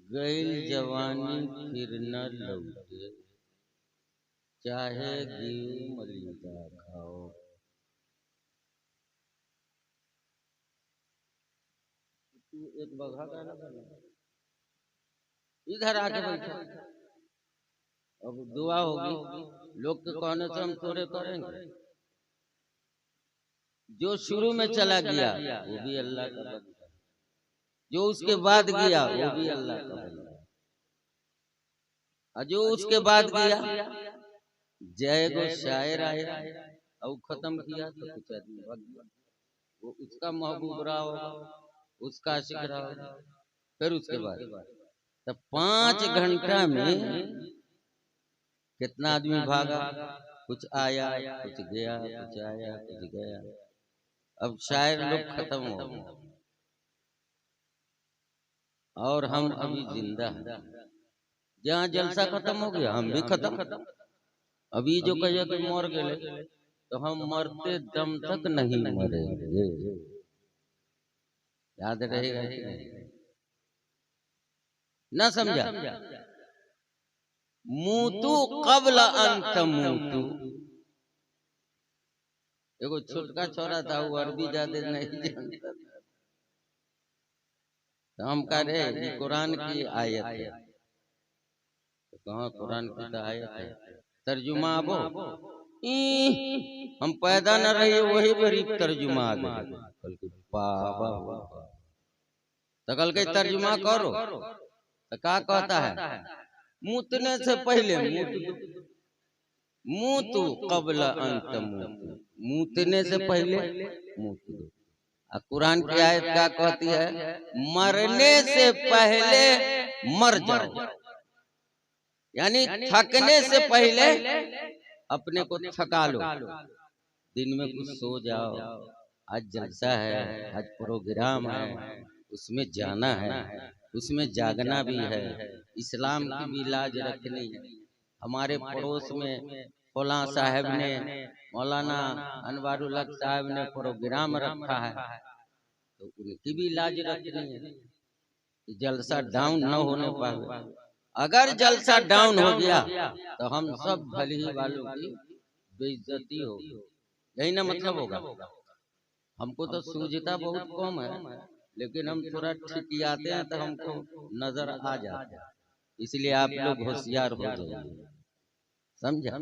गईल जवानी फिर न लौटे, चाहे घी मलिदा खाओ। तू एक बगहा गाना बना, इधर आके बैठा। अब दुआ होगी, लोग के कहने से हम थोड़े करेंगे। जो शुरू में चला गया वो भी अल्लाह का बंदा, जो उसके बाद गया वो भी अल्लाह का बंदा, और जो उसके बाद गया जय गो शायर आया और खत्म किया तो कुछ आदमी भाग गया। वो उसका महबूब रहा होगा, उसका आशिक रहा होगा। फिर उसके बाद तब 5 घंटा में कितना आदमी भागा, कुछ आया कुछ गया, कुछ आया कुछ गया। अब शायर लोग खत्म हो गए और हम अभी जिंदा हैं। जहाँ जलसा खत्म हो गया हम भी खत्म। अभी जो कहिए कि मर गए तो हम मरते दम तक नहीं मरेंगे, याद रहेगा कि नहीं? ना समझा? मूतु कब्ल अन तमूतु। एगो छोटका छोरा था, वो अरबी ज्यादा नहीं जानता था, तो हम कह रहे कुरान की आयत है। तो कहाँ कुरान की तो आयत है, तर्जुमा आबो। हम पैदा न रहे वही गरीब तर्जुमा आ गए। कल के बाबा तो कल के तर्जुमा करो तो क्या कहता है? मूतने से पहले मूतु कब्ल अन तमूतु, मूतने से पहले मूत दो। कुरान की आयत क्या कहती है? मरने से पहले मर जाओ, यानी थकने से पहले अपने को थका लो। दिन में कुछ सो जाओ, आज जलसा है, आज प्रोग्राम है, उसमें जाना है, उसमें जागना भी है, इस्लाम की भी लाज रखनी है। हमारे पड़ोस में फौला साहब ने, मौलाना अनवारुल हक साहब ने प्रोग्राम रखा है, तो उनकी भी लाज रखनी है, जलसा डाउन न होने पाए। अगर जलसा डाउन हो गया तो हम सब भली वालों की बेइज्जती होगी, यही ना मतलब होगा। हमको तो सूझता बहुत कम है, लेकिन हम थोड़ा ठिठियाते हैं तो हमको नजर आ जाता है। इसलिए आप लोग होशियार हो जाइए, समझा?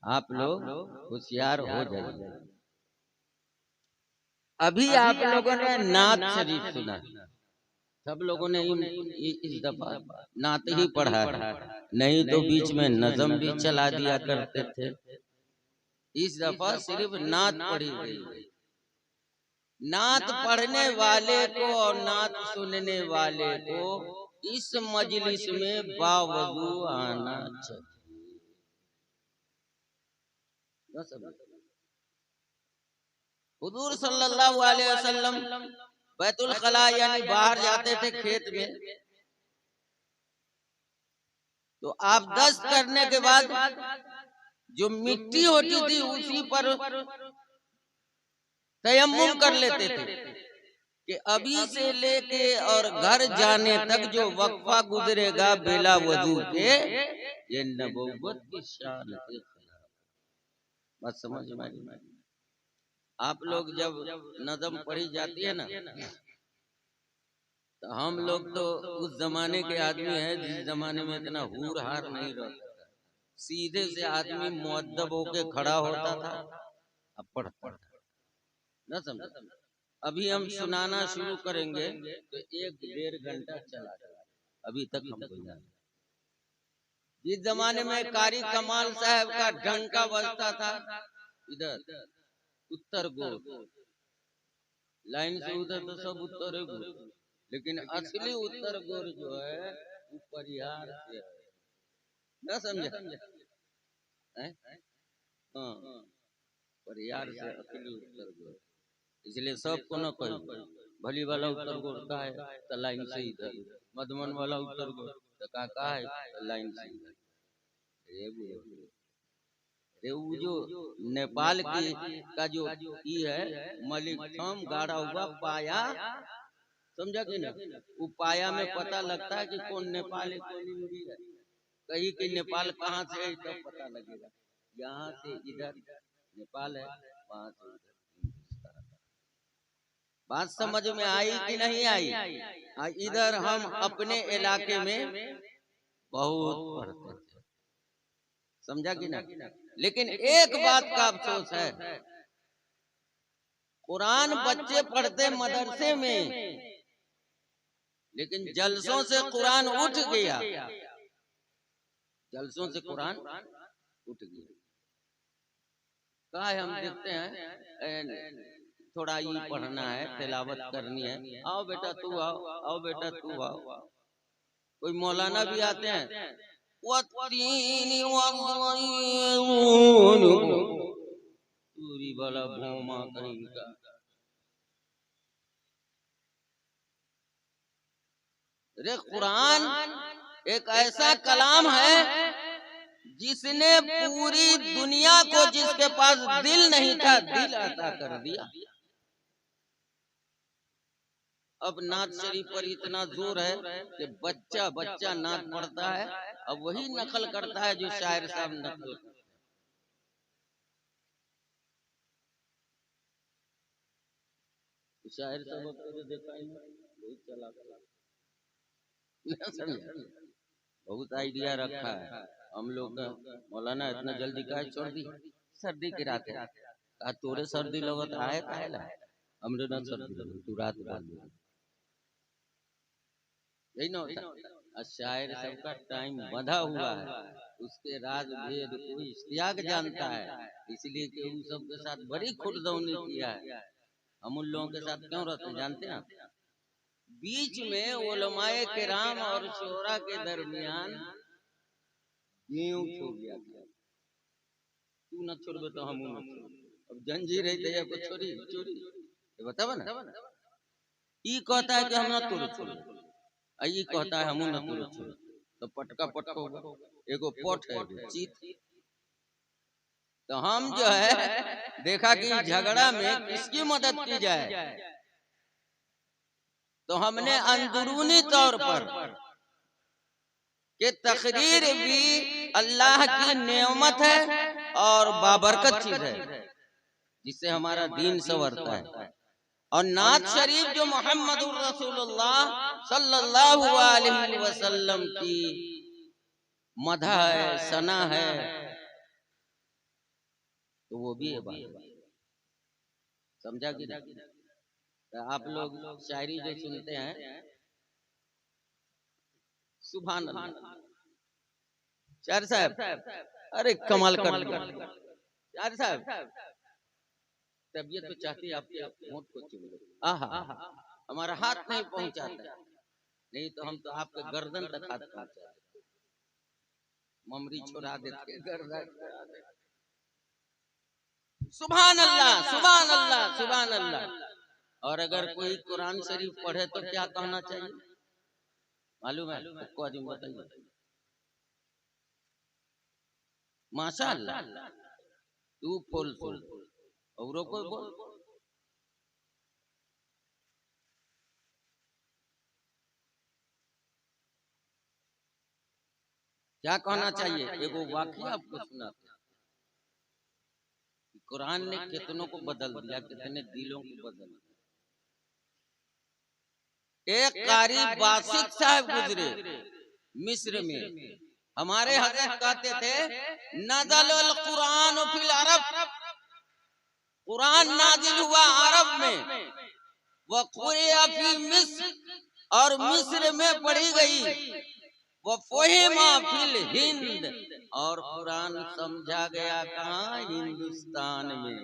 आप लोग होशियार हो जाइए। अभी आप लोगों ने नात शरीफ सुना, सब लोगों ने इस दफा नात ही पढ़ा है, नहीं तो बीच में नज़म भी चला दिया करते थे। इस दफा सिर्फ नात पढ़ी गई। नात पढ़ने वाले को और नात सुनने वाले को इस मजलिस में बावजू आना चाहिए। हुजूर सल्लल्लाहु अलैहि वसल्लम बैतुल खला यानी बाहर जाते थे खेत में, तो आप दस्त करने के बाद जो मिट्टी होती थी उसी पर तयम्मुम कर लेते थे कि अभी से लेके और घर जाने तक जो वक्फा गुजरेगा बिला वजू के, ये नबुव्वत की शान के खिलाफ। बस समझ में। आप लोग जब नज़म पढ़ी जाती है ना, तो हम लोग तो उस जमाने के आदमी हैं जिस जमाने में इतना हूर हार नहीं रहता था। सीधे से आदमी मुअद्दब होके खड़ा होता था, अब पढ़ता था, ना समझा? अभी हम सुनाना शुरू करेंगे तो 1-1.5 घंटा चला जाएगा, अभी तक हमको याद। जिस जमाने में कारी कमाल साहब का डंका बजता था, इधर उत्तर गोर लाइन से उधर तो सब उत्तर गोर, लेकिन असली उत्तर गोर जो है वो परिहार से है, ना समझा? हाँ, परिहार से असली उत्तर गोर। इसलिए सबको न कही भली वाला उत्तर गोर का है तो लाइन से इधर, मधुमन वाला उत्तर गोर तो का है तो लाइन से इधर। ये वो जो नेपाल की का जो ई है मलिक थम गाड़ा हुआ पाया समझा कि ना? वो पाया में पता लगता है कि कौन नेपाल है कौन हिंदी है, कहीं कि नेपाल कहाँ से है तब पता लगेगा। यहाँ से इधर नेपाल है, वहां से उधर हिंदुस्तान। बात समझ में आई कि नहीं आई? इधर हम अपने इलाके में बहुत पढ़ते थे, समझा कि ना? लेकिन एक बात का अफसोस है, कुरान बच्चे पढ़ते मदरसे में, लेकिन जलसों से कुरान उठ गया, जलसों से कुरान उठ गया। कहा हम देखते हैं थोड़ा ये पढ़ना है, तिलावत करनी है, आओ बेटा तू आओ, आओ बेटा तू आओ। कोई मौलाना भी आते हैं, पूरी वाला भोमा कहीं का। अरे कुरान एक ऐसा कलाम है जिसने पूरी दुनिया को, जिसके पास दिल नहीं था, दिल अता कर दिया। अब नात शरीफ पर इतना जोर है कि बच्चा बच्चा नात पढ़ता है, अब वही नकल करता है जो शायर साहब नकल करते हैं। शायर साहब तो देखा ही बहुत चला, बहुत आइडिया रखा है। हम लोग का मौलाना इतना जल्दी का छोड़ दी, सर्दी की रात है, कहा तोरे सर्दी लगत आए काहेला, हमरे ना सर्दी लगत, तू रात भर यही ना होता। शायर सबका टाइम बंधा हुआ है, उसके राज भेद कोई इश्तियाक जानता है, इसलिए कि उन सबके साथ बड़ी खुटदौनी किया है। हम उन लोगों के साथ क्यों रहते हैं जानते हैं? बीच में उलमाए किराम और शोरा के दरमियान गेहूं छोड़ दिया गया, तू न छोड़बे तो हम न छोड़। अब जंजीर है दया को छोड़ी चोरी, ये बतावा ना। ई कहता है कि हम न तोड़ छोड़, आई कहता है हम न तोड़ छोड़, तो पटका पटका होगा, एगो पट है एगो चीत। तो हम जो है देखा कि झगड़ा में किसकी मदद की जाए, तो हमने अंदरूनी तौर पर कि तकरीर भी अल्लाह की नेमत है और बाबरकत चीज है, जिससे हमारा दीन संवरता है। और नात शरीफ जो मोहम्मद रसूलुल्लाह सल्लल्लाहु अलैहि वसल्लम की मदह है, सना है, तो वो भी है बात। समझा कि तो आप लोग शायरी जो सुनते हैं, सुभान अल्लाह, शायर साहब अरे कमाल कर लिया शायर साहब, तबीयत तो चाहती है आपके होंठ को चूम लो, आहा हमारा हाथ नहीं पहुंचाता, नहीं तो हम तो आपके गर्दन तक हाथ पहुंचा देते, ममरी छोड़ा देते, गर्दन छोड़ा देते। सुभान अल्लाह सुभान अल्लाह सुभान अल्लाह। और अगर कोई कुरान शरीफ पढ़े तो क्या कहना चाहिए मालूम है? सबको आज बताइए, माशाअल्लाह, तू फुल फुल, औरों को बोल। क्या कहना चाहिए? एगो वाकया आपको सुनाते हैं, कुरान ने कितनों को बदल दिया, कितने दिलों को बदल दिया। एक कारी बासित साहब गुजरे मिस्र में, हमारे हजरत कहते थे नज़ल कुरान फिल अरब, कुरान नाजिल हुआ अरब में, वह कुरिया फी मिस्र, और मिस्र में पढ़ी गई, वह फहिमा फिल हिंद, और कुरान समझा गया कहाँ? हिंदुस्तान में।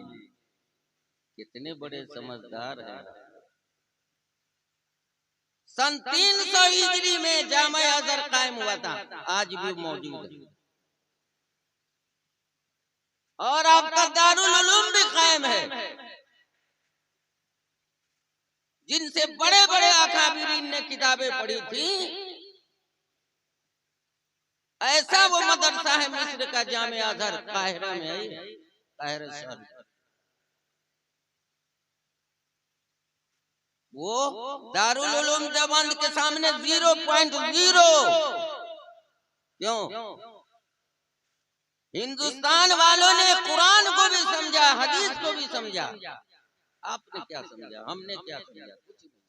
कितने बड़े समझदार हैं। सन 300 हिजरी में जामे अजहर कायम हुआ था, आज भी मौजूद है, और आपका दारुल उलूम भी कायम है, जिनसे बड़े बड़े अकाबिरीन ने किताबें पढ़ी थी। ऐसा वो मदरसा है मिस्र का जामे अजहर, काहिरा में है, काहिरा शहर। वो दारुल उलूम देवबंद के सामने 0.0। क्यों? हिंदुस्तान वालों ने कुरान को भी समझा, हदीस को भी समझा। आपने क्या समझा? हमने क्या समझा? कुछ नहीं।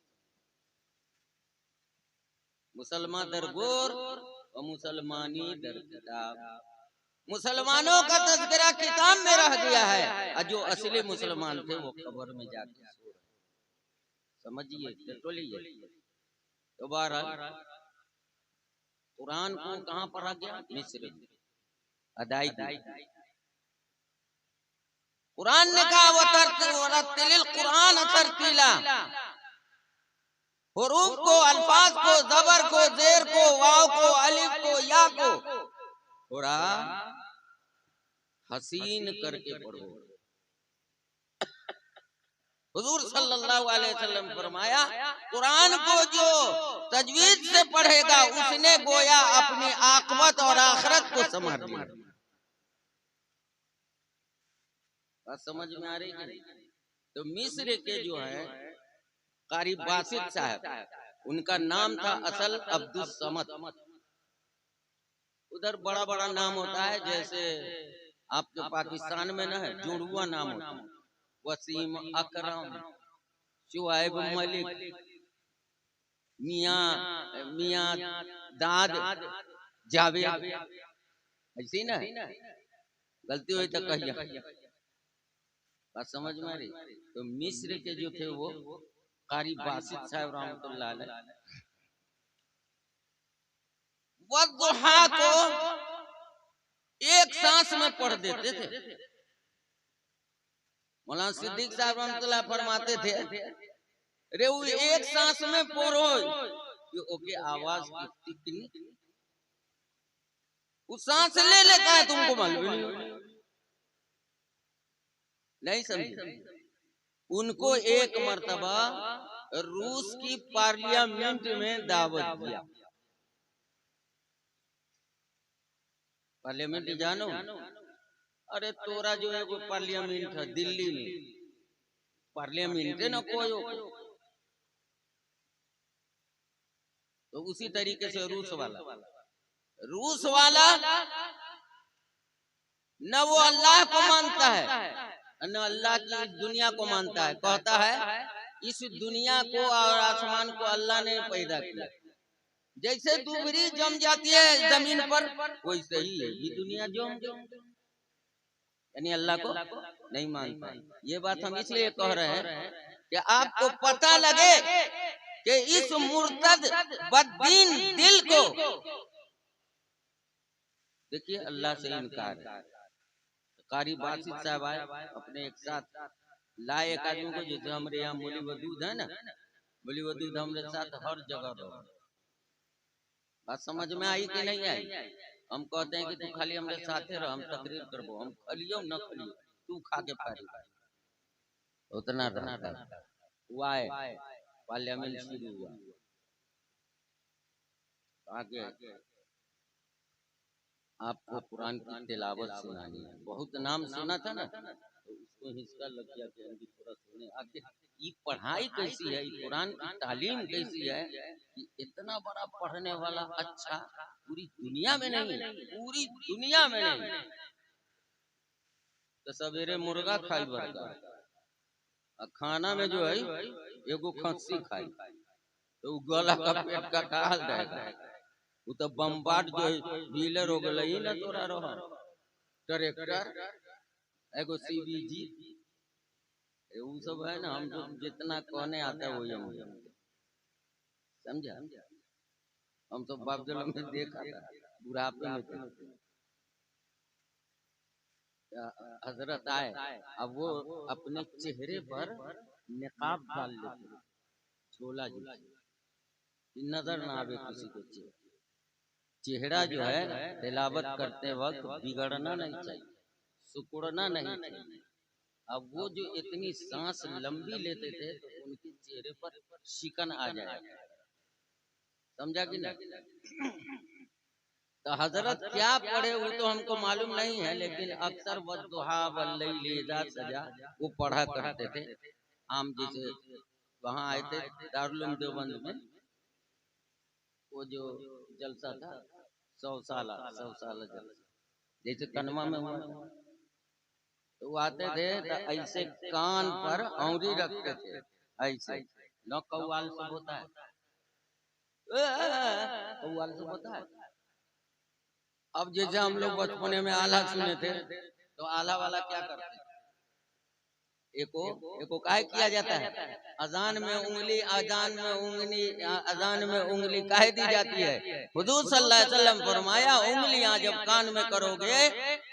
मुसलमान दरगोर और मुसलमानी दर किताब। मुसलमानों का तज़किरा किताब में रह गया है और जो असली मुसलमान थे वो कब्र में जाके सो रहे। समझिए, टटोलिए। तो बहरहाल कुरान को कहाँ पढ़ा गया? मिस्र। अदायगी। कुरान ने कहा वरतिलिल कुरान तरतीला। हुरूफ को, अल्फाज को, जबर को, जेर को, वाव को, अलिफ को, या को थोड़ा हसीन करके पढ़ो। हुजूर सल्लल्लाहु अलैहि वसल्लम फरमाया, कुरान को जो तजवीज से पढ़ेगा उसने गोया अपनी आखिरत और आखिरत को संभाल लिया। बात समझ में आ रही है? तो मिस्र के जो है कारी बासित साहब, उनका नाम था असल अब्दुस समद। उधर बड़ा बड़ा नाम होता है, जैसे आपके पाकिस्तान में ना है जुड़वा नाम होता है, वसीम, अकरम, शुआइब मलिक, मियां दाद, जावेद, ऐसी ना। गलती हुई तो कहिए। बात समझ में आ रही? तो मिस्र के जो थे वो कारी बासित साहब रहमतुल्लाह अलैह वद्दुहा को एक सांस में पढ़ देते थे। मौलाना सिद्दीक साहब रहमतुल्लाह फरमाते थे, रे वो एक सांस में पढ़ो कि ओके आवाज कितनी उस सांस ले लेता है, तुमको मालूम नहीं समझे? उनको एक मर्तबा रूस की पार्लियामेंट में दावत दिया। पार्लियामेंट जानो? अरे तोरा जो है वो पार्लियामेंट है दिल्ली में, पार्लियामेंट है ना कोई। तो उसी तरीके से रूस वाला न वो अल्लाह को मानता है न अल्लाह की दुनिया को मानता है। कहता है इस दुनिया को और आसमान को अल्लाह ने पैदा किया। जैसे दुबरी जम जाती है जमीन पर वैसे ही ये दुनिया जम, यानी अल्लाह को नहीं मानता। ये बात हम इसलिए कह रहे हैं कि आपको पता लगे कि इस मुर्तद बददीन दिल को देखिए अल्लाह से इनकार है। कारी बासित साहब आए अपने एक साथ लाए एक आदमी को, जैसे हमारे यहाँ मूली वदूद है ना, मूली वदूद हमारे साथ हर जगह रहो। बात समझ में आई कि नहीं आई? हम कहते हैं कि तू खाली हमारे साथ रह, हम तकरीर करबो, हम खलियो न खलियो तू खा के पारी उतना रहता है। हुआ है पार्लियामेंट शुरू हुआ, आगे आपको कुरान की तिलावत सुनानी है। बहुत नाम सुना था ना, तो उसको हिस्सा लग गया कि हम भी थोड़ा सुने। आखिर ये पढ़ाई कैसी है, ये कुरान की तालीम कैसी है कि इतना बड़ा पढ़ने वाला अच्छा पूरी दुनिया में नहीं, पूरी दुनिया में नहीं। तो सवेरे मुर्गा खाई बरका, खाना में जो है एगो खस्सी खाई, तो गला का पेट का काल रहेगा। वो तो बम्बाट जो व्हीलर हो गई ना तोरा रहा ट्रैक्टर एगो सीबीजी वो सब है ना। हम तो जितना कहने आता है वही हम समझा। हम तो बाबजल में देखा था बुढ़ापे में थे। हजरत आए, अब वो अपने चेहरे पर निकाब डाल लेते, झोला जी नजर ना आवे किसी को। चेहरा जो है तिलावत करते वक्त बिगड़ना नहीं चाहिए, सिकुड़ना नहीं चाहिए। अब वो जो इतनी सांस लंबी लेते थे तो उनके चेहरे पर शिकन आ जाए, समझा कि नहीं? तो हजरत क्या पढ़े वो तो हमको मालूम नहीं है, लेकिन अक्सर वद्दुहा वल्लैलि इज़ा सजा वो पढ़ा करते थे। आम जैसे वहां आए थे दारुल देवबंद में, वो जो जलसा था 100 साल जलसा जैसे कन्वा में हुआ, तो वो आते थे तो ऐसे कान पर औंरी रखते थे, ऐसे न कौवाल सब होता है, कौवाल सब होता है। अब जैसे हम लोग बचपने में आला सुने थे, तो आला वाला क्या करते थे, एको काय किया जाता है, अजान में उंगली काहे दी जाती है। हुजूर सल्लल्लाहु अलैहि वसल्लम फरमाया उंगलियां जब कान में करोगे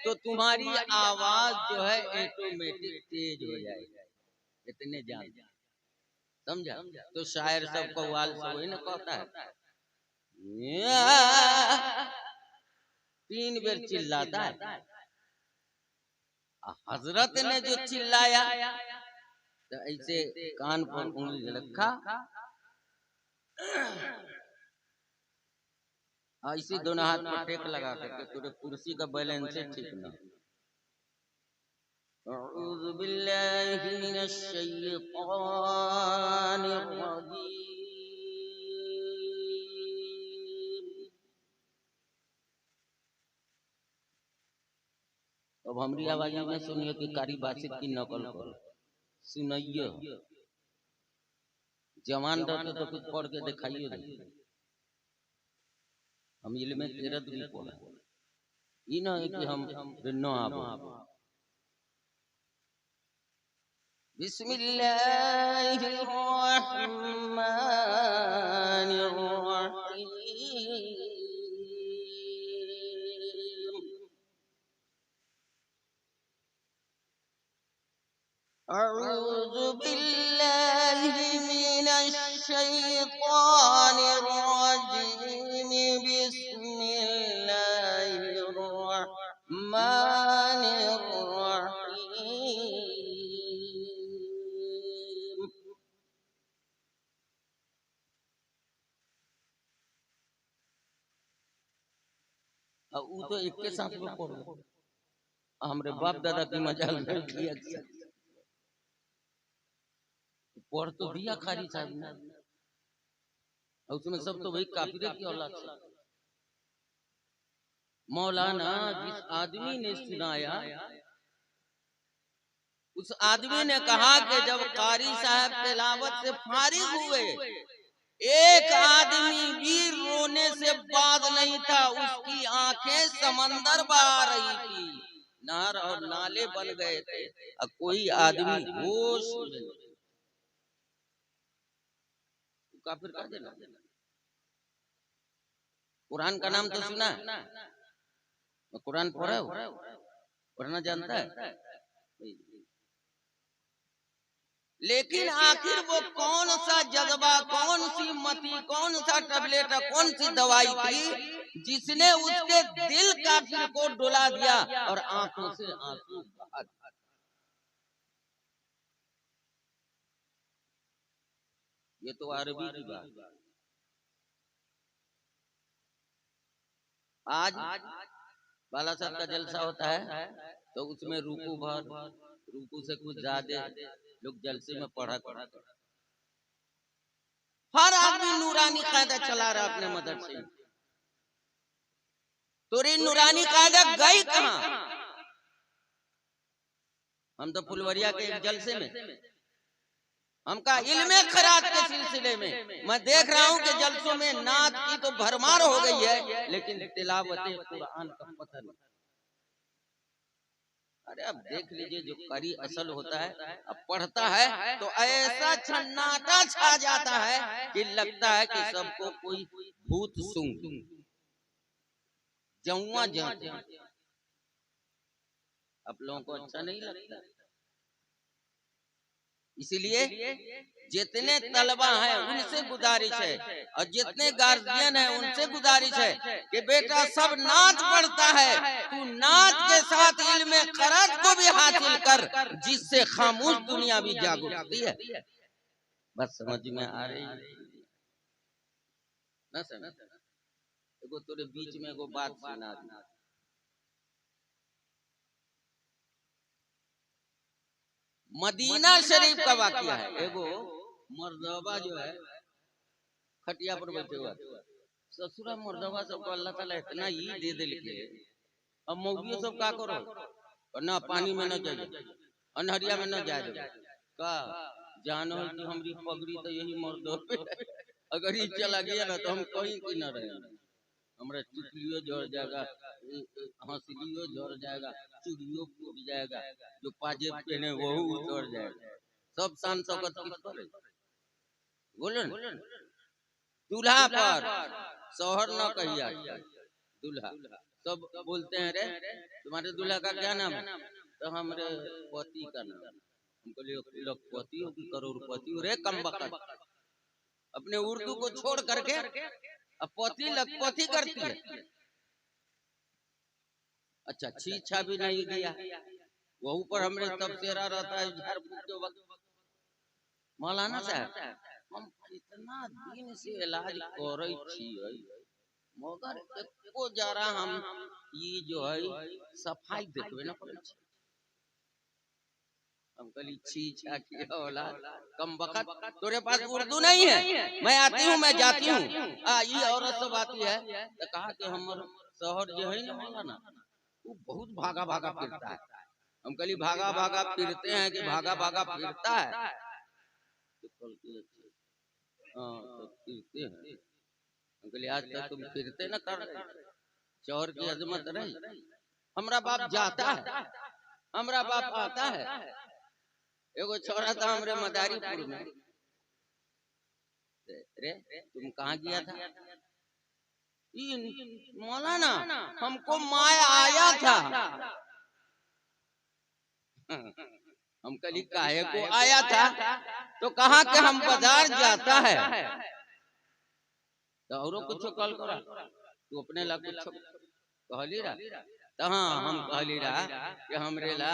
तो तुम्हारी आवाज जो है ऑटोमेटिक तेज हो जाएगी, इतने जान समझा। तो शायर सब कव्वाल सब वही ना कहता है, 3 बेर चिल्लाता है। हजरत ने जो चिल्लाया तो ऐसे कान पर उंगली रखा, ऐसे दोनों हाथ पर टेक लगा करके, तुझे कुर्सी का बैलेंस ठीक ना। अऊज़ु बिल्लाहि मिनश शैतानिर रजीम। अब हमारी आवाज में सुनिए कि कारी बासित की नकल करो, सुनाइए। जवान रहते तो कुछ पढ़ के दिखाइए दे, हम इल्म किरत भी पढ़े, ये ना है कि हम बिन्नो आबो। बिस्मिल्लाहिर्रहमानिर्रहीम। अऊज़ु बिल्लाहि मिनश शैतानिर रजीम। बिस्मिल्लाहिर्रहमानिर्रहीम। वो तो एक के साथ में पढ़ लो, हमरे बाप दादा की मजाल में किया पढ़ तो दिया खारी साहब ने, उसमें सब तो वही काफिरे की औलाद से। मौलाना जिस आदमी ने सुनाया, उस आदमी ने कहा कि जब कारी साहब तिलावत से फारिग हुए, एक आदमी भी रोने से बाज नहीं था, उसकी आंखें समंदर बहा रही थी, नहर और नाले बन गए थे, और कोई आदमी होश में नहीं। काफिर का देना। कुरान का नाम तो सुना, कुरान पढ़ा हो, पढ़ना जानता है, लेकिन आखिर वो कौन सा जज्बा, कौन सी मती, कौन सा टैबलेट, कौन सी दवाई थी जिसने उसके दिल काफिर को डुला दिया और आंखों से आंसू बहा दिया। ये तो अरबी की बात। आज बालासर का जलसा होता है तो उसमें रुकू से कुछ ज्यादा लोग जलसे में पढ़ा करते, हर आदमी नूरानी कायदा चला रहा अपने मदरसे में। तो नूरानी कायदा गई कहां? हम तो फुलवरिया के एक जलसे में, हमका इल्मे खरात के सिलसिले में मैं देख रहा हूं कि जलसों में नात की तो भरमार हो गई है, लेकिन तिलावत कुरान का पता नहीं। अरे अब देख लीजिए, जो कारी असल होता है अब पढ़ता है तो ऐसा सन्नाटा छा जाता है कि लगता है कि सबको कोई भूत सूंघ जौआ जाते। आप लोगों को अच्छा नहीं लगता, इसलिए जितने तलबा हैं उनसे गुजारिश है, और जितने गार्जियन हैं उनसे गुजारिश है कि बेटा सब नाच पढ़ता है, तू नाच के साथ इल्मे क़रात को भी हासिल कर, जिससे खामोश दुनिया भी जाग उठती है। बस समझ में आ रही ना? समझ एगो तोरे बीच में एगो बात सुना दी। मदीना शरीफ का वाकया है। एगो मर्दबा जो है खटिया पर बैठे हुआ ससुरा मर्दबा सबको अल्लाह ताला इतना ही दे दिल के अब मौगियों सब का करो और ना पानी में न जाए अनहरिया में न जाए का जानो कि हमारी पगड़ी तो यही मर्दों पे अगर ये चला गया ना तो हम कहीं की न रहे हमारा चुटलियो झड़ जाएगा हंसलियो झड़ जाएगा चूड़ियों फूट जाएगा जो पाजे पहने वो उतर जाएगा सब शान शौकत किस पर है बोलो ना दूल्हा पर शौहर न कहिया दूल्हा सब बोलते हैं रे तुम्हारे दूल्हा का क्या नाम है तो हमारे पति का नाम हमको लखपति हो कि करोड़पति हो रे कम बकत अपने उर्दू को छोड़ करके अब पति लखपति करती है अच्छा छीछा भी नहीं गया वह ऊपर हमरे तब सेरा रहता है झाड़ फूक के वक्त मौलाना साहब हम कितना दिन से इलाज करे छियै मगर एको जरा हम ये जो है सफाई देखबे न पड़े छै हम कहली छीछा की औलाद कम बखत तोरे पास उर्दू नहीं है मैं आती हूँ मैं जाती हूँ ये औरत सब आती है तो कहा कि हमर शहर जो है ना मौलाना वो बहुत भागा भागा फिरता है हम कहली भागा भागा फिरते हैं कि भागा भागा फिरता है तो फिरते हैं हम कहली आज तक तुम फिरते न कर चौर की अजमत रही हमरा बाप जाता है हमरा बाप आता है एगो छोरा था हमरे मदारीपुर में रे तुम कहाँ गया था मौलाना हमको माय आया था हम कली काहे को आया था तो कहा कि हम बाजार जाता है तो औरो कुछ कल करा तू अपने ला कुछ कहली रहा तो हाँ हम कहली रहा कि हमरे ला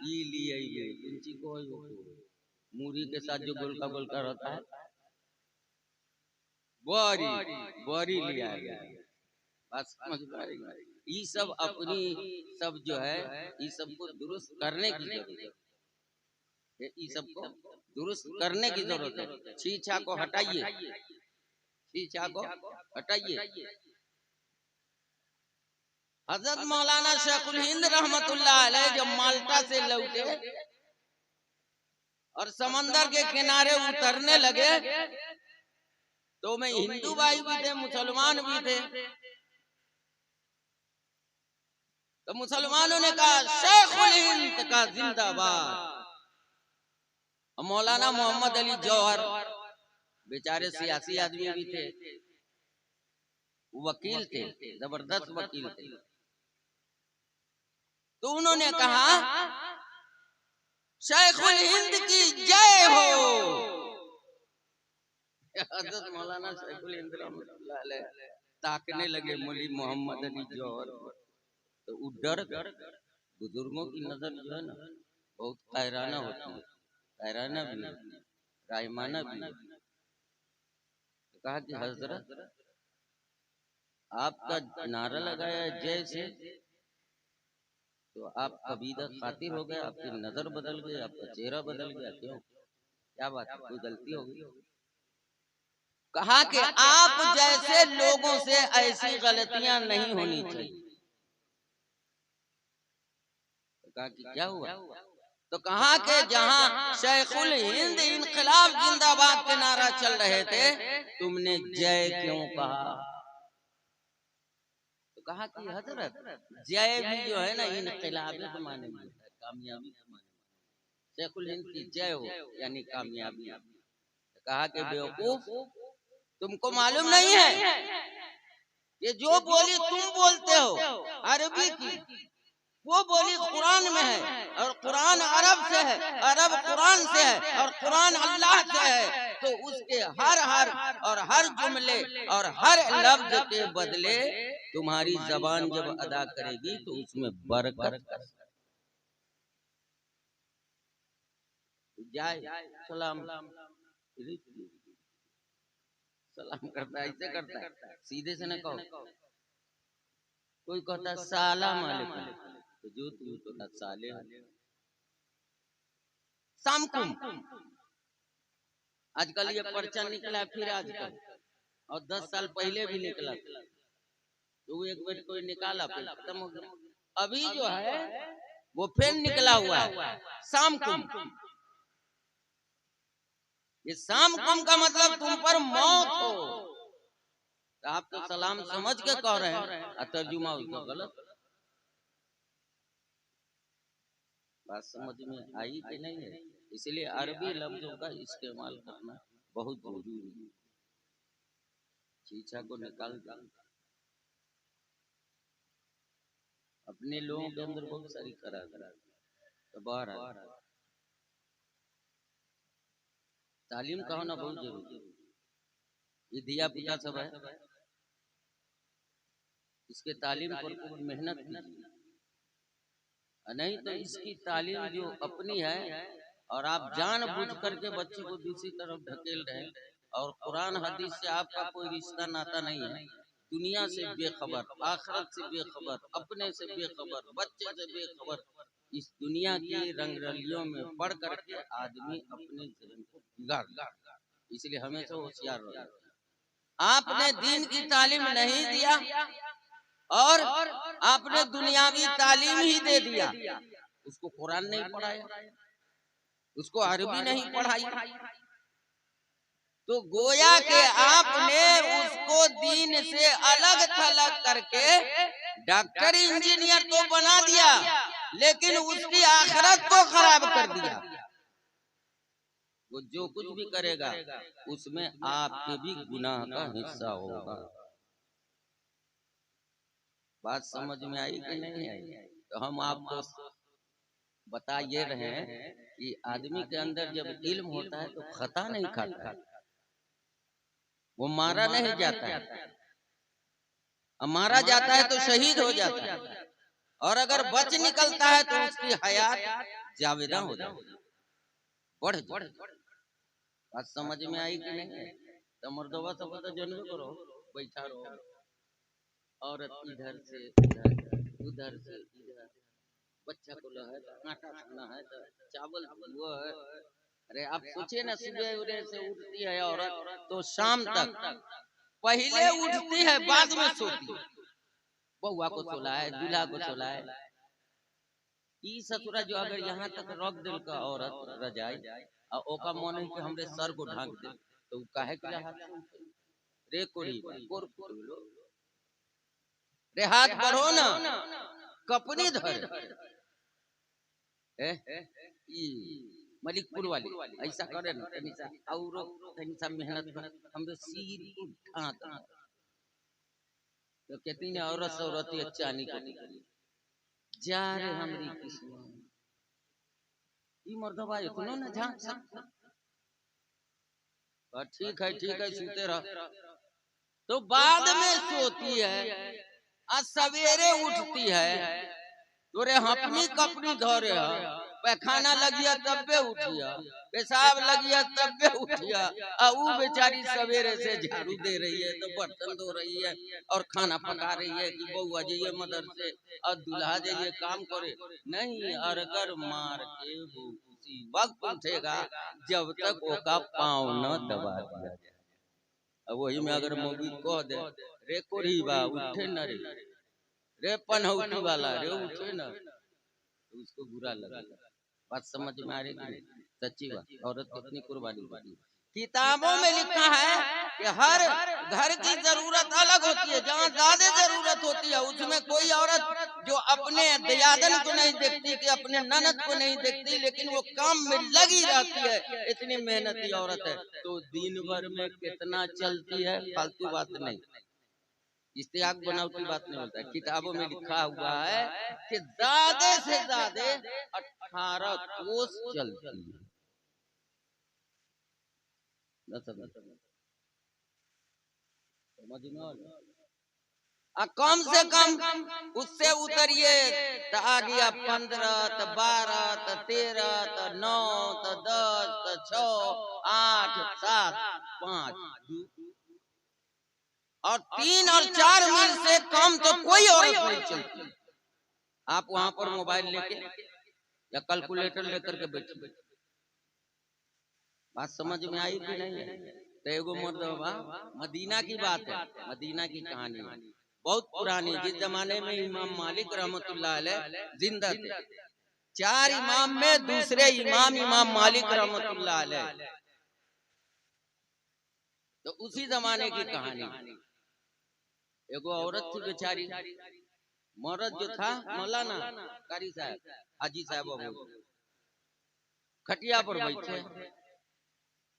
ई लिए कुंची को मूरी के साथ जो गोलका रहता है बोरी बोरी लिया गया बस समझ पाएगा ये सब अपनी सब जो है ये सब को दुरुस्त करने की जरूरत है ये सब को दुरुस्त करने की जरूरत है छीछा को हटाइए छीछा को हटाइए हजरत मौलाना शेखुल हिंद रहमतुल्लाह अलैह जब माल्टा से लौटे और समंदर के किनारे उतरने लगे तो में हिंदू भाई भी थे मुसलमान भी थे तो मुसलमानों ने कहा शेखुल हिंद का जिंदाबाद मौलाना मोहम्मद अली जौहर बेचारे सियासी आदमी भी थे वकील थे जबरदस्त वकील थे तो उन्होंने कहा शेखुल हिंद की जय हो हजरत मौलाना शेखुल हिंद रहमतुल्लाह अलैह ताकने लगे मौली मोहम्मद अली जौहर तो वो डर बुजुर्गों की नजर जो है ना बहुत कायराना होती है कायराना भी रायमाना भी कहा कि हजरत आपका नारा लगाया जय से तो आप कबीदा खातिर हो गए आपकी नजर बदल गई आपका चेहरा बदल गया क्यों क्या बात है कोई गलती होगी कहा कि आप जैसे लोगों से ऐसी गलतियां नहीं होनी चाहिए तो कहा कि क्या हुआ तो कहा कि जहां शेखुल हिंद इनकलाब जिंदाबाद के नारा चल रहे थे तुमने जय क्यों कहा तो कहा कि हजरत जय भी जो है ना इनकलाब के माने में होता है कामयाबी के माने में शेखुल हिंद की जय हो यानी कामयाबी तो कहा कि बेवकूफ तुमको मालूम नहीं है ये जो बोली तुम बोलते हो अरबी की वो बोली कुरान में है और कुरान अरब से है अरब कुरान से है और कुरान अल्लाह से है तो उसके हर जुमले और हर लफ्ज के बदले तुम्हारी जबान जब अदा करेगी तो उसमें बरकत जाए सलाम सलाम करता है ऐसे करता है सीधे से न कहो कोई कहता सलाम अलैकुम तो जो तुम तो ना साले सामकुम आजकल ये पर्चा निकला फिर आजकल, और 10 साल पहले भी निकला था, तो एक बार कोई निकाला फिर खत्म हो गया। अभी जो है वो फिर निकला हुआ है शाम कुंभ। ये शाम कुंभ का मतलब तुम पर मौत हो, तो आप तो सलाम समझ के कह रहे हैं, तर्जुमा उसका गलत। बात समझ में आई कि नहीं है? इसलिए अरबी लफ्जों का इस्तेमाल करना बहुत जरूरी है। चीचा को निकाल दो, अपने लोगों के अंदर बहुत सारी करा तो बाहर आ। तालीम का होना बहुत जरूरी है। ये दिया पिता सब है, इसके तालीम पर खूब मेहनत कीजिए, नहीं तो इसकी तालीम जो अपनी है और आप जान बुझ करके बच्चे को दूसरी तरफ ढकेल रहे हैं, और कुरान हदीस से आपका कोई रिश्ता नाता नहीं है, दुनिया से बेखबर, आखिरत से बेखबर, अपने से बेखबर, बच्चे से बेखबर, इस दुनिया की रंगरलियों में पढ़ करके आदमी अपने जीवन को बिगाड़। इसलिए हमेशा होशियार रहो। आपने दीन की तालीम नहीं दिया और आपने दुनियावी तालीम ही दे दिया, उसको कुरान नहीं पढ़ाया, उसको अरबी नहीं पढ़ाई, तो गोया के आपने उसको दीन से अलग थलग करके डॉक्टर इंजीनियर तो बना दिया, लेकिन उसकी आखिरत को खराब कर दिया। वो जो कुछ भी करेगा उसमें आपके भी गुनाह का हिस्सा होगा। बात समझ में आई कि नहीं आई? तो हम आपको बता ये रहे हैं कि आदमी के अंदर जब इल्म होता है तो खता नहीं खाता है, वो मारा नहीं जाता है, मारा जाता है तो शहीद हो जाता है, और अगर बच निकलता है तो उसकी हयात जावेदा हो जाती है, बढ़ जाती। बात समझ में आई कि नहीं? तो मर्दवा सब तो जनबे करो, बैठा रहो, औरत इधर से उधर, उधर से इधर, बच्चा को है तो आटा खाना है तो चावल वो है। अरे आप सोचिए ना, सुबह से उठती है औरत तो शाम तक, पहले उठती है बाद में सोती है, बउआ को सोलाए, दूल्हा को सोलाए। ई ससुरा जो अगर यहाँ तक रख दिल का औरत रजाई और ओका मन है कि हमरे सर को ढांक दे, तो काहे के हाथ रे कोरी कोर लो रे, हाथ बढ़ो ना, कपनी धर मलिकपुर वाली ऐसा करे ना, तनिसा और तनिसा मेहनत कर, हमरे सिर को ढांक, तो कहती ने औरत औरत अच्छा नहीं करी जा रे हमरी किस्मत, ई मर्दबा इतनो न झांक सकता। ठीक है सुते रह, तो बाद में सोती है और सवेरे उठती है, तोरे अपनी कपनी धोरे है, पैखाना लगिया तब्बे उठिया, पेशाब लगिया तब्बे उठिया, और वो बेचारी सवेरे से झाड़ू दे रही है, तो बर्तन धो रही है और खाना पका रही है कि बउआ जाइए मदरसे और दूल्हा जाइए काम करे। नहीं, अरगर मार के वो उसी वक्त उठेगा जब तक ओका पाँव न दबा दिया जाए। अब वही में अगर मौगी कह दे रे कोरी बा उठे न रे पनौती वाला रे उठे न, तो उसको बुरा लगेगा। बात समझ में आ रही है? सच्ची बात, औरत कितनी कुर्बानी देती है। किताबों में लिखा है कि हर घर की जरूरत अलग होती है, जहाँ ज्यादा जरूरत होती है उसमें कोई औरत जो अपने दयादन को नहीं देखती, कि अपने ननद को नहीं देखती, लेकिन वो काम में लगी रहती है, इतनी मेहनती औरत है, तो दिन भर में कितना चलती है, फालतू बात नहीं, इस्तेआक बनावटी बात नहीं होता है। किताबों में लिखा हुआ है कि ज्यादा से ज्यादा 18 कोस चलती है। कम से कम उससे उतरिए तो आ गया 15, तो 12, तो 13, तो 9, तो 10, तो 6, 8, 7, 5, 2 और 3 और 4 मील से कम तो कोई औरत नहीं चलती। आप वहां पर मोबाइल लेके या कैलकुलेटर लेकर के बैठिए, बात समझ में आई कि नहीं? तो एगो मर्दबा, मदीना की बात है, मदीना की कहानी है, बहुत पुरानी। जिस जमाने में इमाम मालिक रहमतुल्लाह अलैह जिंदा थे, 4 इमाम में दूसरे इमाम इमाम मालिक रहमतुल्लाह अलैह, तो उसी जमाने की कहानी। एगो औरत थी बेचारी, मर्द जो था मौलाना कारी साहब, हाजी साहब, खटिया पर बैठे,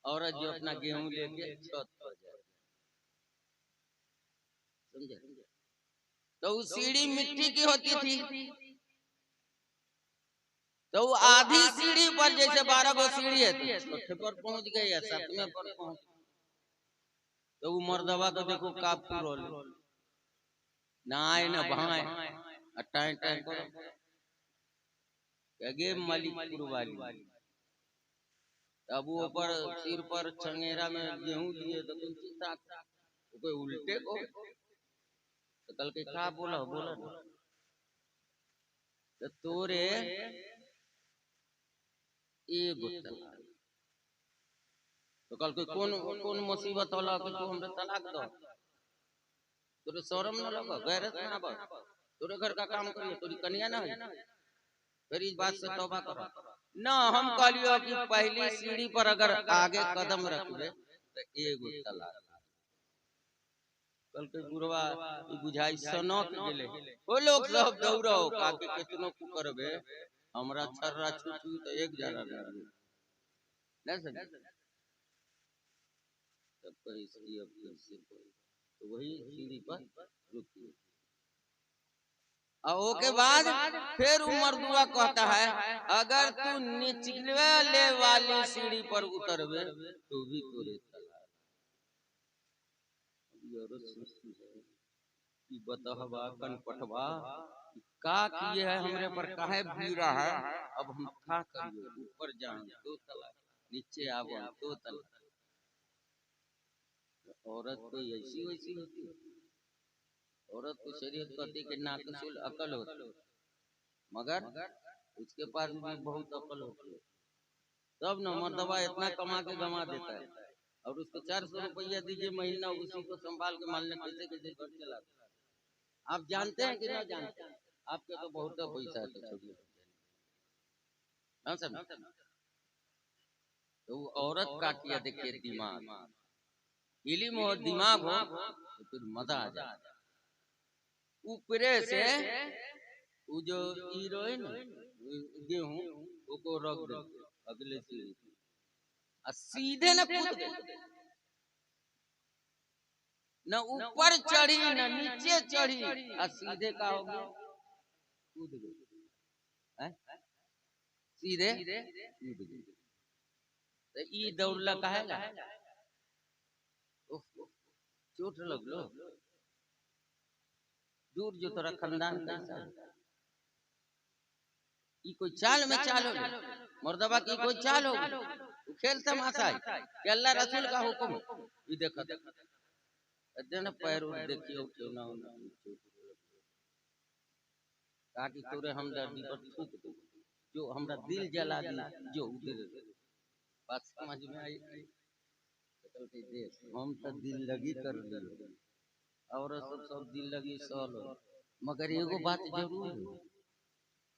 औरत जो अपना गेहूं लेके छत पर जाए, समझे? तो वो सीढ़ी मिट्टी की होती थी, तो वो आधी सीढ़ी पर, जैसे 12 गो सीढ़ी है, तो छठे पर पहुंच गए या 7वें पर पहुंच, तो वो मर्दवा तो देखो का रोल ना आए ना भाए, टाइम टाइम करो गे मलिकपुर वाली। अब वो ऊपर सिर पर चंगेरा में गेहूं लिए, तो कोई उल्टे को तो कल के का बोला बोला तो तोरे एगो तलाक, तो कल के कौन कौन मुसीबत होला कि तू हमरे तलाक दो, तोरे शर्म न लगा, गैरत ना आवा, तोरे घर का काम करिए, तोरी कन्या ना है, फिर इस बात से तौबा करो ना। हम कहलियो कि पहली सीढ़ी पर अगर आगे कदम रखबे तो एगो तलाक। कल के गुरवा बुझाई सनक गेले, ओ लोग सब दौड़ो काके केतनो को करबे, हमरा छर्रा छुटू तो एक जरा ना समझ, तब कहीं से अब कैसे, तो वही सीढ़ी पर रुकी। और के बाद फिर उमर दुआ कहता है, अगर तू निचले वाली सीढ़ी पर उतरबे तो भी तोरे तलाक। बतहवा कनपटवा का किए है हमरे पर, काहे भीड़ा है, अब हम क्या करिए, ऊपर जाए दो तलाक, नीचे आवो दो तलाक। औरत कोई ऐसी वैसी होती है? औरत को शरीयत कहती कि नाकसुल अकल होती, मगर उसके पास भी बहुत अकल होती है, तब न मर्दबा इतना कमा के गंवा देता है, और उसको 400 रुपया दीजिए महीना, उसी को संभाल के मान लें कैसे कैसे घर चलाता है। आप जानते हैं कि नहीं जानते हैं? आपके तो बहुत पैसा है, तो छोड़िए। तो वो औरत का किया देखिए दिमाग, इल्म हो दिमाग हो तो फिर मजा आ जाए। ऊपरे से वो जो हीरोइन गेहूं वो रख दे अगले सीढ़ी, सीधे न कूद गए, न ऊपर चढ़ी न नीचे चढ़ी, सीधे का हो गया कूद गई, सीधे कूद गई। तो ई दौड़ला काहे ला, चोट लगलो, दूर जो तोरा खानदान कैसा है, ई कोई चाल में चाल हो, मर्दबा की कोई चाल हो, खेल तमाशा है कि अल्लाह रसूल का हुक्म, ये देखा अदन पैर उठ देखियो क्यों ना ताकि तोरे हमदर्दी पर थूक दे, जो हमरा दिल जला दी, जो उधर बात समझ में आई। हम तो दिल लगी कर लिए, और सब दिल लगी सहल, मगर एगो बात जरूर है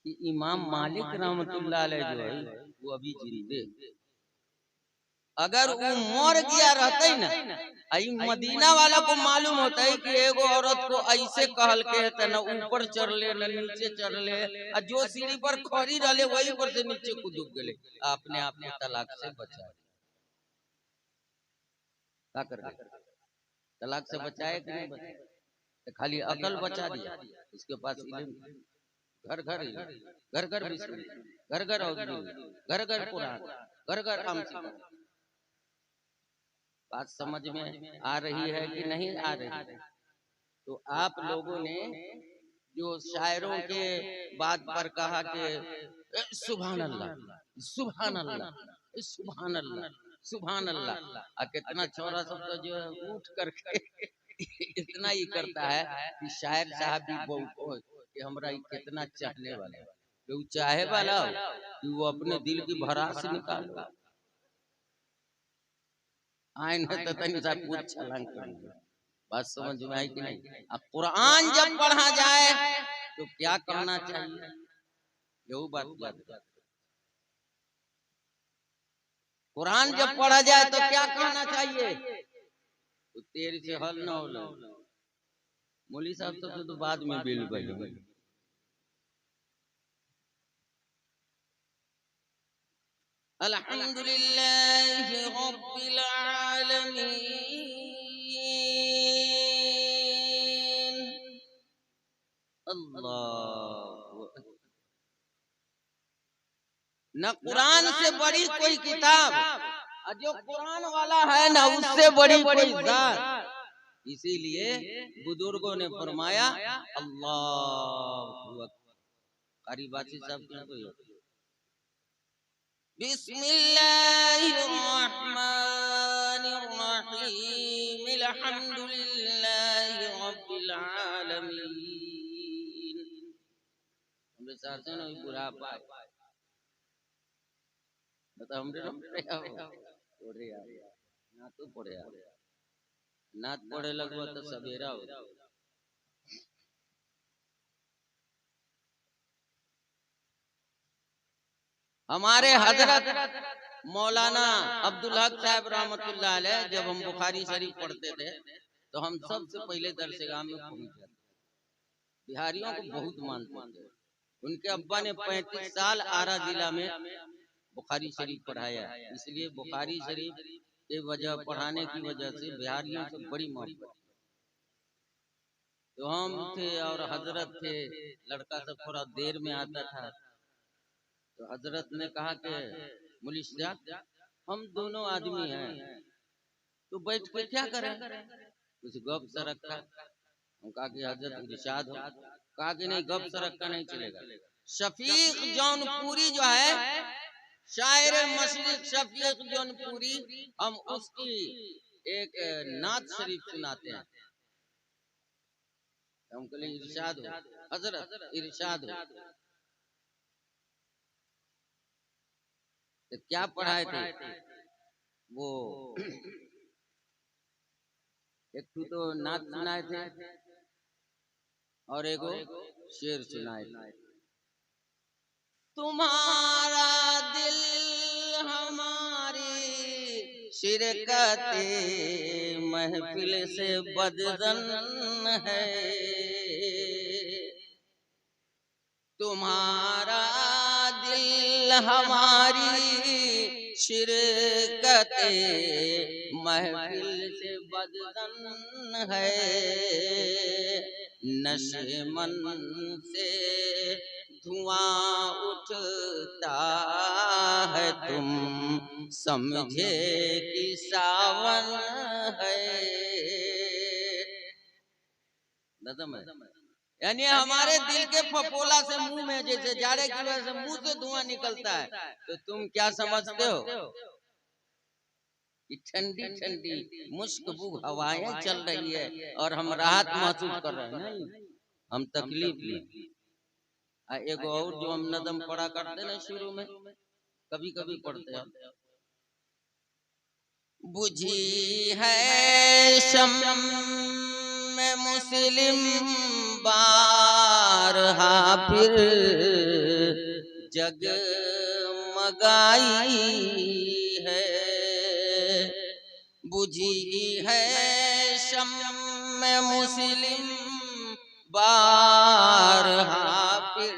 कि इमाम मालिक रहमतुल्लाह अलैह जो है वो अभी जिंदे, अगर वो मर गया रहते ना, मदीना वाला को मालूम होता है कि एगो औरत को ऐसे कहल के है ना ऊपर चढ़ ले न नीचे चढ़ ले, जो सीढ़ी पर खड़ी रहे वही पर से नीचे कूद गए, अपने आप को तलाक से बचा, क्या कर तलाक से बचाए कि नहीं बचाए, तो खाली अकल बचा दिया, उसके पास इल्म, घर घर घर घर बिस्मिल, घर घर घर घर कुरान, घर घर आमची। बात समझ में आ रही है कि नहीं आ रही? तो आप लोगों ने जो शायरों के बात पर कहा कि सुभान अल्लाह सुभान अल्लाह सुभान अल्लाह सुभान अल्लाह, कितना छोरा सब तो जो उठ करके इतना ही करता है कि शायर साहब भी बहुत कि हमरा कितना चाहने वाला है, तो चाहे वाला कि वो अपने दिल की भड़ास निकालो, आए न तो तनी सा पूछ छलांग कर लो। बात समझ में आई कि नहीं? अब कुरान जब पढ़ा जाए तो क्या करना चाहिए, यही बात याद रखो। कुरान जब पढ़ा जाए तो क्या कहना चाहिए? तो तेरे से हल न हो। मौली साहब तो बाद में बिल गए। अल्हम्दुलिल्लाह रब्बिल आलमीन। अल्लाह, न कुरान से बड़ी कोई किताब, जो कुरान वाला है ना उससे बड़ी कोई जात। इसीलिए बुजुर्गों ने फरमाया अल्लाह कारीबाची सब क्यों बिस्मिल्लाहिर्रहमानिर्रहीम अल्हम्दुलिल्लाहि रब्बिल आलमीन। हमरे साथ से ना पूरा पाए बता हमरे ना पढ़े यार ना तो पढ़े यार ना पढ़े लगवा तो सवेरा हो। हमारे हजरत मौलाना अब्दुल हक साहब रहमतुल्लाह अलैह जब हम बुखारी शरीफ पढ़ते थे तो हम सबसे पहले दरसगाह में पहुंच जाते। बिहारियों को बहुत मानते थे। उनके अब्बा ने 35 साल आरा जिला में बुखारी शरीफ पढ़ाया, इसलिए बुखारी शरीफ के वजह पढ़ाने की वजह से बिहारियों से बड़ी मोहब्बत। तो हम थे और हजरत थे, लड़का सब थोड़ा देर में आता था। तो हजरत ने कहा कि मुलिश साहब हम दोनों आदमी हैं तो बैठ के क्या करें, कुछ गप सरक का। हम कहा कि हजरत इरशाद हो। कहा कि नहीं गप सरक का नहीं चलेगा। शफीक जौनपुरी जो है शायर मशरिक शफीक जौनपुरी, हम उसकी एक नात शरीफ सुनाते हैं। हम कहले इरशाद हो हजरत इरशाद हो। तो क्या पढ़ाए थे वो एक तो नात सुनाए थे और एक शेर सुनाए थे। तुम्हारा दिल हमारी शिरकते महफिल से बदजन है, तुम्हारा दिल हमारी शिरकते महफिल से बदजन है, नशे मन से धुआं उठता है तुम समझे कि सावन है। यानी हमारे दिल के फपोला से मुंह में जैसे जाड़े की वजह से मुंह से धुआं निकलता है, तो तुम क्या समझते हो कि ठंडी ठंडी मुश्कबू हवाएं चल रही है और हम राहत महसूस कर रहे हैं? नहीं, हम तकलीफ में। एक और जो हम नदम पढ़ा करते ना शुरू में, कभी कभी पढ़ते हैं, बुझी है शम्म में मुस्लिम बारहा फिर जगमगाई है, बुझी है शम्म में मुस्लिम बारहा फिर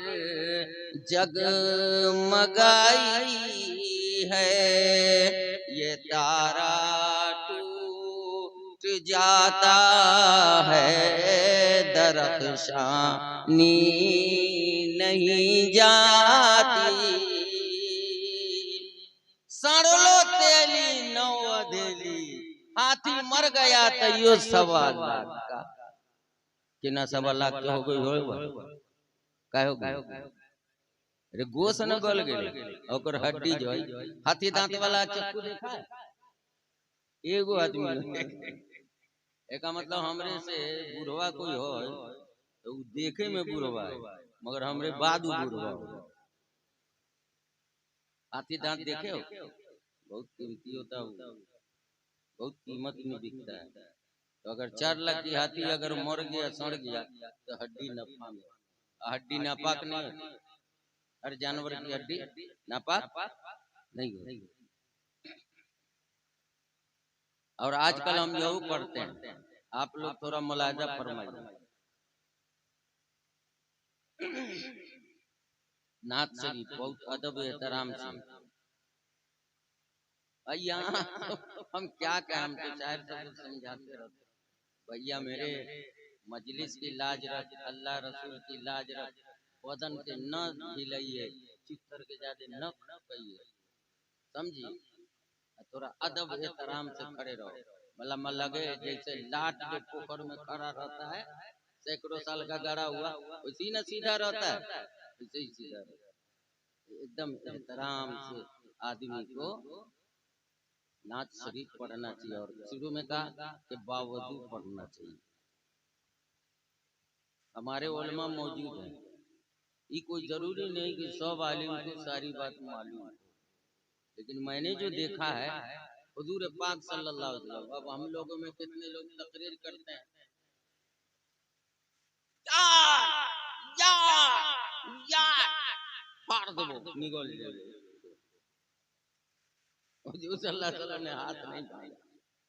जगमगाई है, ये तारा टूट जाता है दरख्शानी नहीं जाती, सड़लो तेली नौ अधेली, हाथी मर गया तो यो 1.25 लाख का कि ना 1.25 लाख के हो गई हो गई। अरे गोश न गल गेल और हड्डी जो है हाथी दांत वाला चक्कू देखा है? एगो आदमी एक मतलब हमरे से बुढ़वा कोई हो तो देखे में बुढ़वा है मगर हमरे बाद बुढ़वा हो। हाथी दांत देखे हो? बहुत कीमती होता है। बहुत कीमत में बिकता है। तो अगर 4 लाख की हाथी अगर मर गया सड़ गया तो हड्डी नफा में, हड्डी नापाक नहीं होती, हर जानवर की हड्डी नापाक नहीं होती। और आजकल हम यही पढ़ते हैं, आप लोग थोड़ा मुलाजा फरमाइए। नाथ शरीफ बहुत अदब एहतराम से, भैया हम क्या कहें, हम तो शायर सबको समझाते रहते, भैया मेरे मजलिस की लाज रख, अल्लाह रसूल की लाज रख, बदन के न हिलाइए, चित्तर के ज्यादा न कहिए, समझिए, थोड़ा अदब एहतराम से खड़े रहो। मतलब लगे जैसे लाट जो पोखर में खड़ा रहता है, सैकड़ों साल का गड़ा हुआ, उसी न सीधा रहता है, वैसे ही सीधा रहता है। एकदम एहतराम से आदमी को नात शरीफ पढ़ना चाहिए। और शुरू में कहा कि बावजूद पढ़ना चाहिए। हमारे उलमा मौजूद हैं, ये कोई जरूरी नहीं कि सब आलिम को सारी बात मालूम, लेकिन मैंने जो देखा है हुजूर पाक सल्लल्लाहु अलैहि वसल्लम, अब हम लोगों में कितने लोग तकरीर करते हैं, फाड़ दो निगल जाए, हुजूर सल्लल्लाहु अलैहि वसल्लम ने हाथ नहीं उठाया।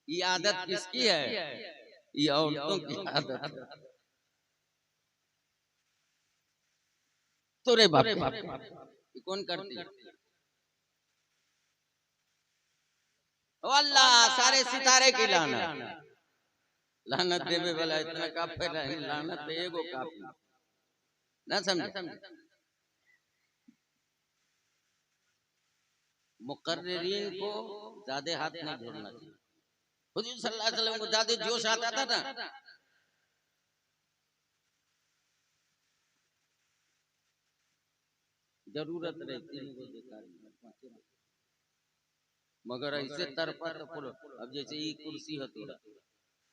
ये आदत किसकी है? ये औरतों की आदत है। तो रे बाप ये कौन करती है? अल्लाह सारे सितारे की लानत, लानत देवे वाला इतना काफिर है, लानत एगो काफी ना समझे। मुकर्रिरीन को ज्यादा हाथ नहीं जोड़ना चाहिए। हुजूर सल्लल्लाहु अलैहि वसल्लम को ज्यादा जोश आता था ना, जरूरत रहती है, मगर ऐसे तरफा तो पुल, अब जैसे ये कुर्सी है थोड़ा,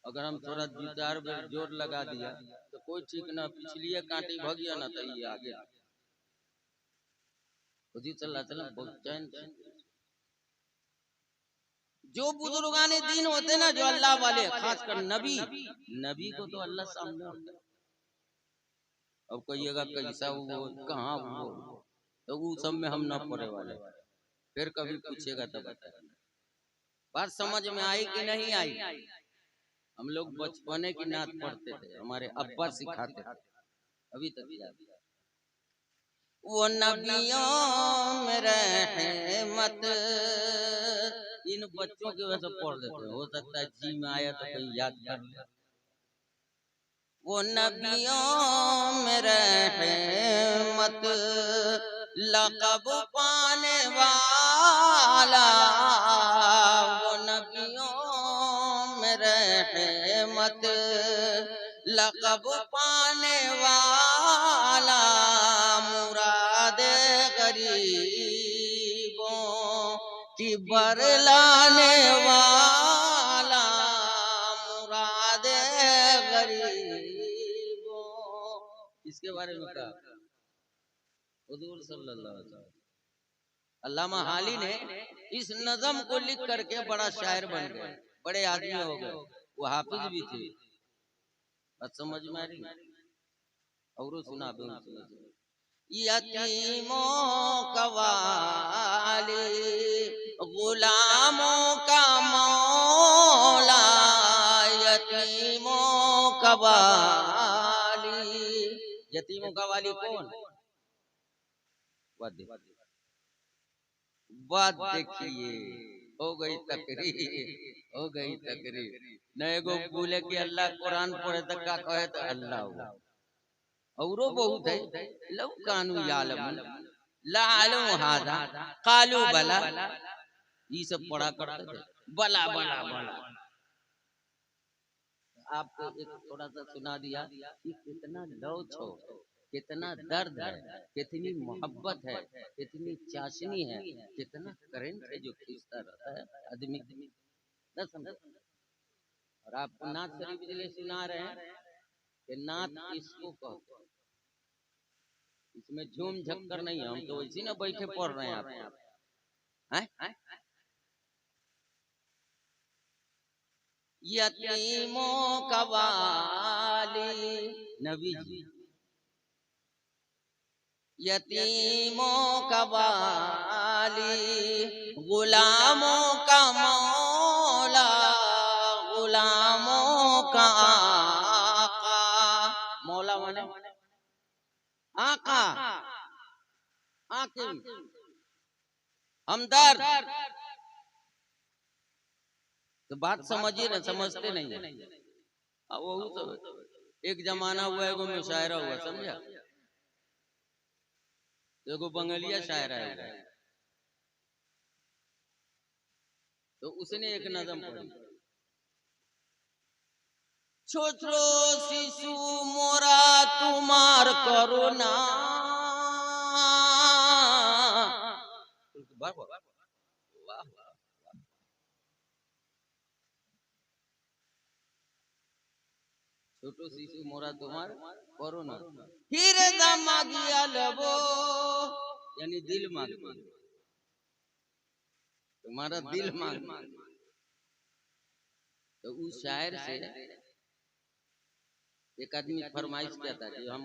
अगर हम थोड़ा 2-4 बार जोर लगा दिया तो कोई ठीक ना, पिछली कांटी भग गया ना तो ये आगे। हुजूर सल्लल्लाहु अलैहि वसल्लम बहुत चैन से, जो बुजुर्गाने दीन होते ना, जो अल्लाह वाले, खासकर नबी, नबी को तो अल्लाह सामने होता है। अब कहिएगा कैसा वो कहाँ वो, तो वो सब में हम न पड़े वाले, फिर कभी पूछेगा तो बताए। बात समझ में आई कि नहीं आई? हम लोग बचपने की नात पढ़ते थे, हमारे अब्बा सिखाते थे, अभी तक याद है। वो नबियों में रहमत, इन बच्चों की वजह से पढ़ देते हैं, हो सकता है जी में आया तो कहीं याद कर ले। वो नबियों में रहमत, लक़ब पाने वाला, वो नबियों में रहमत, लक़ब पाने वाला, मुराद गरीबों की बरलाने वाला, मुराद गरीबों। इसके बारे में कहा हुजूर सल्लल्लाहु अलैहि वसल्लम। अल्लामा हाली ने इस नज़म को लिख करके बड़ा शायर बन गए, बड़े आदमी हो गए, वो हाफिज भी थे। बात समझ में आ रही? और सुना यतीमों का वाली, गुलामों का मौला, यतीमों का वाली। यतीमों का वाली कौन? बात देखिए, हो गई तकरीर, हो गई तकरीर। नए गो बोले कि अल्लाह कुरान पढ़े तक का कहे तो अल्लाह हुआ, औरो बहुत है। लव कानू यालम ला अलम हादा कालू बला, ये सब पढ़ा करते थे, बला बला बला। आपको एक थोड़ा सा सुना दिया कि कितना लव छो, कितना दर्द है, कितनी मोहब्बत है, कितनी चाशनी है, कितना करंट है जो खींचता रहता है आदमी न समझ। और आपको नाथ शरीफ इसलिए सुना रहे हैं कि नाथ किसको कहते हैं, इसमें झूम झक्कर नहीं है, हम तो इसी ना बैठे पढ़ रहे हैं आपको, हैं? यतीमों का वाली, नबी जी यतीमों का वाली, गुलामों का मौला, गुलामों का आका। मौला माने आका, हाकिम, हमदर्द। तो बात समझिए ना, समझते नहीं है। अब वो तो एक जमाना हुआ है, वो मुशायरा हुआ, समझा? एगो बंगलिया शायर है, तो उसने एक नज़म पढ़ी, छोटो शिशु मोरा तुम्हार करुणा। छोटो शिशु मोरा तुम्हार करुणा, हृदय मागिया लबो, यानी दिल मांग, तुम्हारा दिल मांग। तो उस शायर से एक आदमी फरमाइश किया था कि हम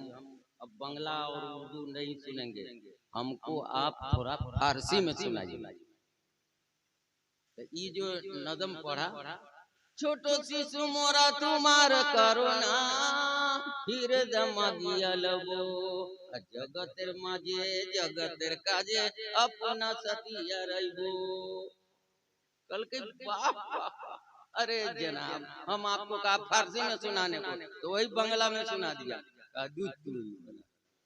अब बांग्ला और उर्दू नहीं सुनेंगे, हमको आप थोड़ा फारसी में सुनाइए। तो ये जो नज़म पढ़ा, छोटो शिशु मोरा तुम्हार करुणा, हृदय मागिया लबो, जगतेर माझे जगतेर काजे अपना सतिया रहिबो। कल के बाप, अरे जनाब हम आपको कहा फारसी में सुनाने को, तो वही बांग्ला में सुना दिया।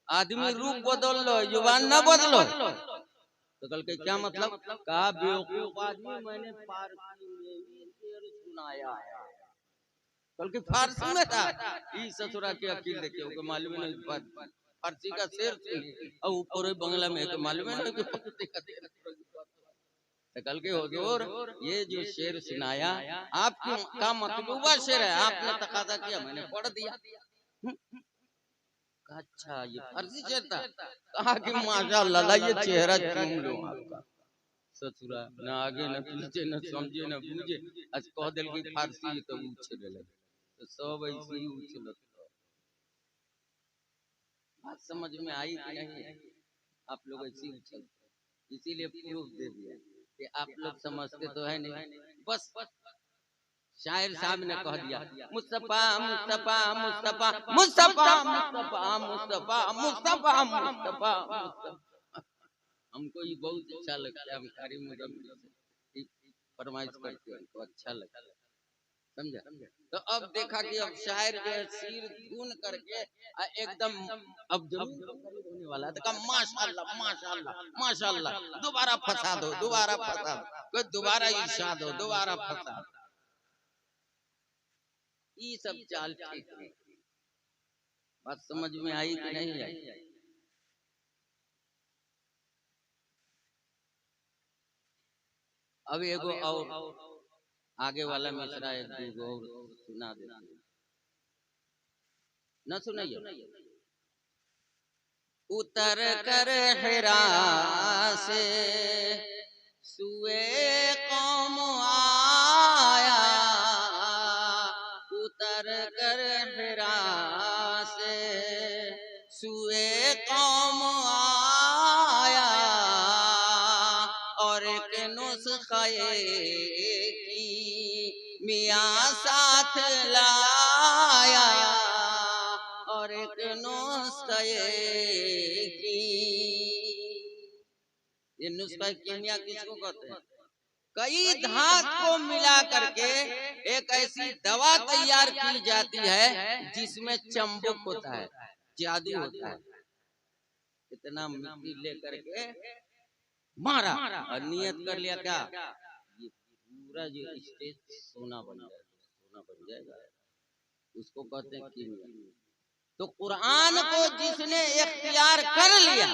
आदमी रूप बदल लो, जुबान न बदलो। तो कल के क्या मतलब? कहा बेवकूफ आदमी, मैंने फारसी में ही शेर सुनाया है। कल के फारसी में था, ई ससुरा के अकील देखिए, उनको मालूम नहीं फारसी का शेर सुनी और ऊपर बांग्ला में तो मालूम नहीं कि फारसी का शेर। कल के हुजूर ये जो शेर सुनाया आपकी का मतलूबा शेर है, आपने तकाजा किया, मैंने पढ़ दिया। अच्छा ये फर्जी शेर था? कहा कि माशाअल्लाह ये चेहरा चूम लो आपका। ससुरा ना आगे न पीछे न समझे न बूझे, आज कह दिल की फारसी तो उछले लगे, तो सब ऐसे ही उछलत। बात समझ में आई कि नहीं? आप लोग ऐसे उछल, इसीलिए प्रूफ दे दिया कि आप लोग समझते तो है नहीं। बस शायर साहब ने कह दिया, मुस्तफा मुस्तफा मुस्तफा मुस्तफा मुस्तफा मुस्तफा मुस्तफा मुस्तफा मुस्तफा। हमको ये बहुत अच्छा लगता है, हम कारी मुजम्मिल फरमाइश करते हैं, हमको अच्छा लगता है, समझा? तो अब देखा कि अब शायर जो है सिर धुन करके एकदम अब होने वाला है, तो कहा माशाअल्लाह माशाअल्लाह माशाअल्लाह, दोबारा फंसा दो, दोबारा फंसा दो, दोबारा इरशाद हो, दोबारा फंसा दो। ये सब चाल ठीक है। बात समझ में आई कि नहीं आई? अब एगो और आगे वाला मिसरा एक दूगो और सुना देते हैं, न सुनाइए। उतर कर हिरा से सुए कौम आया, उतर कर हिरा से सुए कौम आया, और एक नुस्खे की मियाँ साथ लाया, और एक नुस्खे की, ये नुस्खा कीमिया किसको कहते हैं? कई धात को मिला करके एक ऐसी दवा तैयार की जाती है जिसमें चंबुक होता है, जादू होता है। इतना मिट्टी लेकर के मारा और नियत कर लिया क्या, ये पूरा जो स्टेज सोना बन जाएगा, सोना बन जाएगा, उसको कहते हैं कीमिया। तो कुरान को जिसने इख्तियार कर लिया,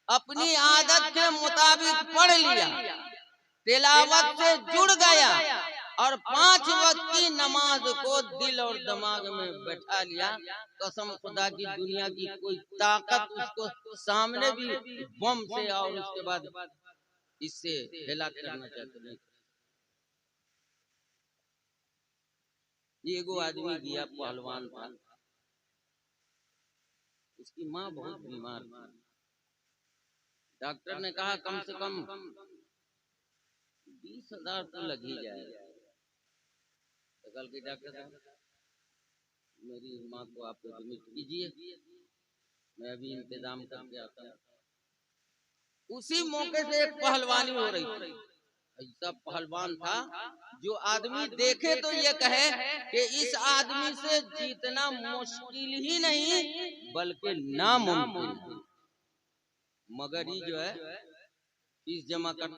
अपनी आदत के मुताबिक पढ़ लिया, तिलावत से जुड़ गया और 5 वक्त की नमाज को दिल और दिमाग में बैठा लिया, कसम खुदा की दुनिया की कोई ताकत उसको सामने भी बम से और उसके बाद इससे हिला करना चाहते नहीं। एगो आदमी गया, पहलवान था, उसकी माँ बहुत बीमार थी। डॉक्टर ने कहा कम से कम 20,000 तो लग ही जाएगा। तो कल के डॉक्टर साहब मेरी माँ को आप एडमिट कीजिए, मैं अभी इंतजाम करके आता हूँ। उसी मौके से एक पहलवानी हो रही थी। ऐसा पहलवान था जो आदमी देखे तो ये कहे कि इस आदमी से जीतना मुश्किल ही नहीं बल्कि नामुमकिन है। मगर ये जो है फीस जमा कर